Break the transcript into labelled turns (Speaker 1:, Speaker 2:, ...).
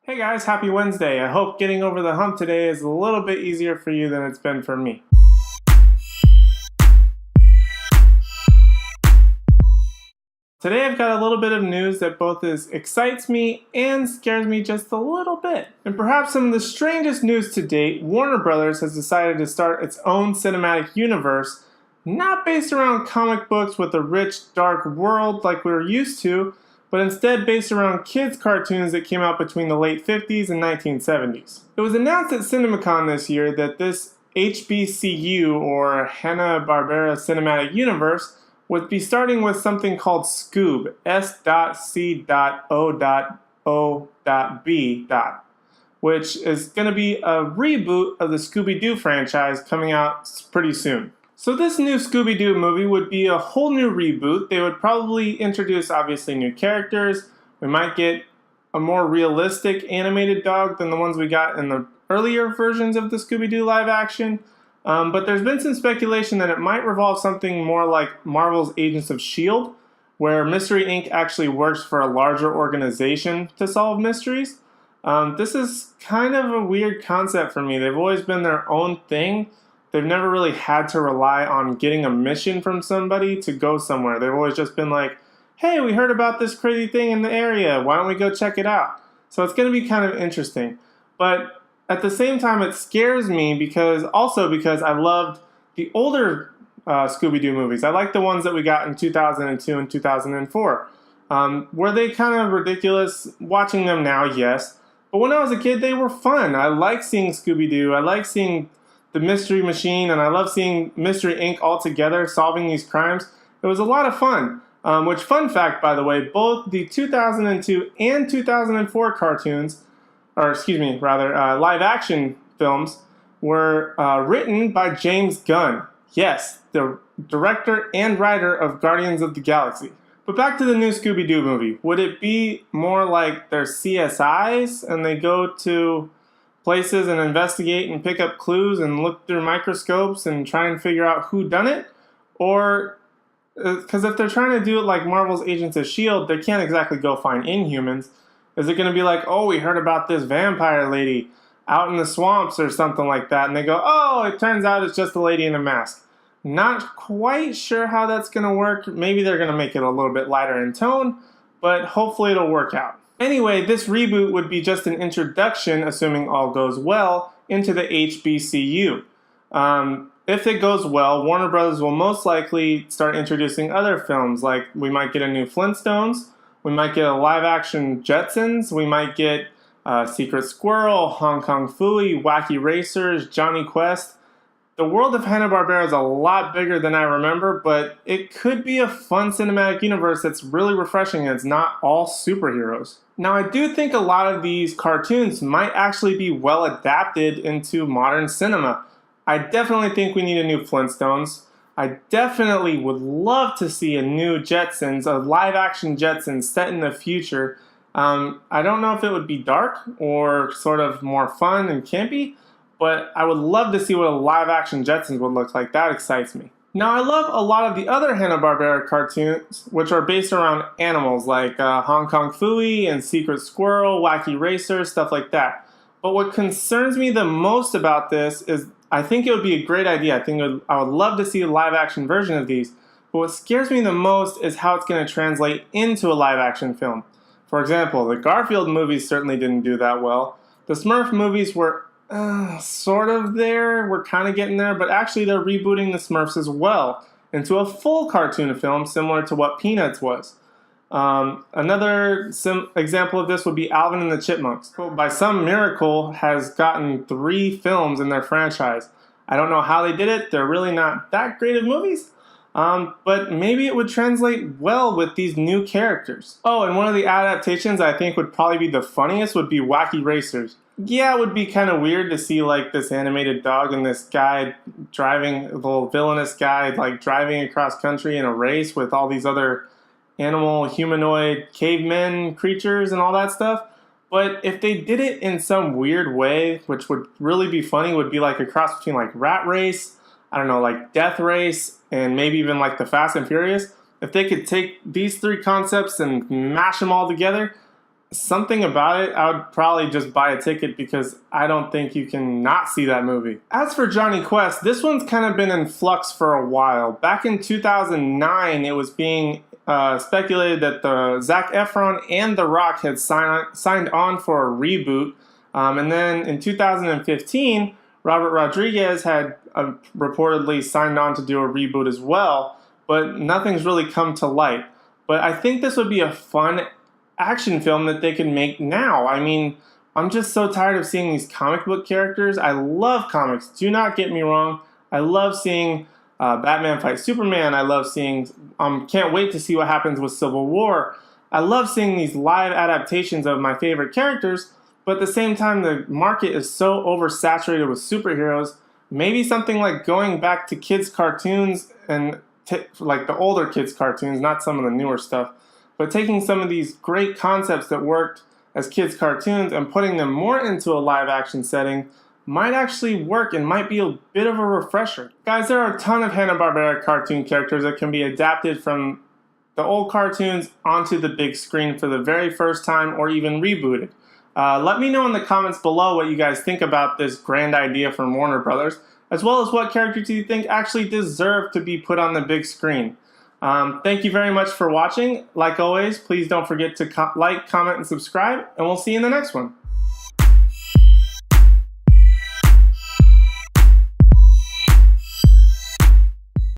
Speaker 1: Hey guys, happy Wednesday. I hope getting over the hump today is a little bit easier for you than it's been for me. Today I've got a little bit of news that both excites me and scares me just a little bit. And perhaps some of the strangest news to date, Warner Brothers has decided to start its own cinematic universe, not based around comic books with a rich, dark world like we were used to, but instead based around kids' cartoons that came out between the late 50s and 1970s. It was announced at CinemaCon this year that this HBCU, or Hanna-Barbera Cinematic Universe, would be starting with something called Scoob, S.C.O.O.B. which is going to be a reboot of the Scooby-Doo franchise coming out pretty soon. So this new Scooby-Doo movie would be a whole new reboot. They would probably introduce obviously new characters. We might get a more realistic animated dog than the ones we got in the earlier versions of the Scooby-Doo live action. But there's been some speculation that it might revolve something more like Marvel's Agents of S.H.I.E.L.D., where Mystery Inc. actually works for a larger organization to solve mysteries. This is kind of a weird concept for me. They've always been their own thing. They've never really had to rely on getting a mission from somebody to go somewhere. They've always just been like, hey, we heard about this crazy thing in the area. Why don't we go check it out? So it's going to be kind of interesting. But at the same time, it scares me because I loved the older Scooby-Doo movies. I like the ones that we got in 2002 and 2004. Were they kind of ridiculous? Watching them now, yes. But when I was a kid, they were fun. I like seeing Scooby-Doo. I like seeing the Mystery Machine, and I love seeing Mystery Inc. all together solving these crimes. It was a lot of fun. Which, fun fact, by the way, both the 2002 and 2004 cartoons, live action films, were written by James Gunn. Yes, the director and writer of Guardians of the Galaxy. But back to the new Scooby-Doo movie. Would it be more like they're CSIs and they go to places and investigate and pick up clues and look through microscopes and try and figure out who done it? Or, because if they're trying to do it like Marvel's Agents of S.H.I.E.L.D., they can't exactly go find Inhumans. Is it going to be like, oh, we heard about this vampire lady out in the swamps or something like that, and they go, oh, it turns out it's just a lady in a mask. Not quite sure how that's going to work. Maybe they're going to make it a little bit lighter in tone, but hopefully it'll work out. Anyway, this reboot would be just an introduction, assuming all goes well, into the HBCU. If it goes well, Warner Brothers will most likely start introducing other films, like we might get a new Flintstones, we might get a live-action Jetsons, we might get Secret Squirrel, Hong Kong Phooey, Wacky Racers, Johnny Quest. The world of Hanna-Barbera is a lot bigger than I remember, but it could be a fun cinematic universe that's really refreshing and it's not all superheroes. Now, I do think a lot of these cartoons might actually be well adapted into modern cinema. I definitely think we need a new Flintstones. I definitely would love to see a new Jetsons, a live-action Jetsons set in the future. I don't know if it would be dark or sort of more fun and campy, but I would love to see what a live-action Jetsons would look like. That excites me. Now, I love a lot of the other Hanna-Barbera cartoons, which are based around animals, like Hong Kong Phooey and Secret Squirrel, Wacky Racer, stuff like that. But what concerns me the most about this is I think it would be a great idea. I would love to see a live-action version of these. But what scares me the most is how it's going to translate into a live-action film. For example, the Garfield movies certainly didn't do that well. The Smurf movies were sort of there. We're kind of getting there, but actually they're rebooting the Smurfs as well into a full cartoon film similar to what Peanuts was. Another example of this would be Alvin and the Chipmunks, who by some miracle has gotten 3 films in their franchise. I don't know how they did it. They're really not that great of movies. But maybe it would translate well with these new characters. Oh, and one of the adaptations I think would probably be the funniest would be Wacky Racers. Yeah, it would be kind of weird to see like this animated dog and this guy driving, the little villainous guy, like driving across country in a race with all these other animal, humanoid, cavemen creatures and all that stuff. But if they did it in some weird way, which would really be funny, would be like a cross between like Rat Race, I don't know, like Death Race, and maybe even like the Fast and Furious. If they could take these 3 concepts and mash them all together, something about it, I would probably just buy a ticket because I don't think you can not see that movie. As for Johnny Quest, this one's kind of been in flux for a while. Back in 2009, it was being speculated that the Zac Efron and The Rock had signed on for a reboot. And then in 2015, Robert Rodriguez had reportedly signed on to do a reboot as well, but nothing's really come to light. But I think this would be a fun action film that they can make now. I mean, I'm just so tired of seeing these comic book characters. I love comics, do not get me wrong. I love seeing Batman fight Superman. I love seeing, can't wait to see what happens with Civil War. I love seeing these live adaptations of my favorite characters, but at the same time, the market is so oversaturated with superheroes. Maybe something like going back to kids' cartoons and like the older kids' cartoons, not some of the newer stuff, but taking some of these great concepts that worked as kids' cartoons and putting them more into a live-action setting might actually work and might be a bit of a refresher. Guys, there are a ton of Hanna-Barbera cartoon characters that can be adapted from the old cartoons onto the big screen for the very first time or even rebooted. Let me know in the comments below what you guys think about this grand idea from Warner Brothers, as well as what characters you think actually deserve to be put on the big screen. Thank you very much for watching. Like always, please don't forget to like, comment, and subscribe, and we'll see you in the next one.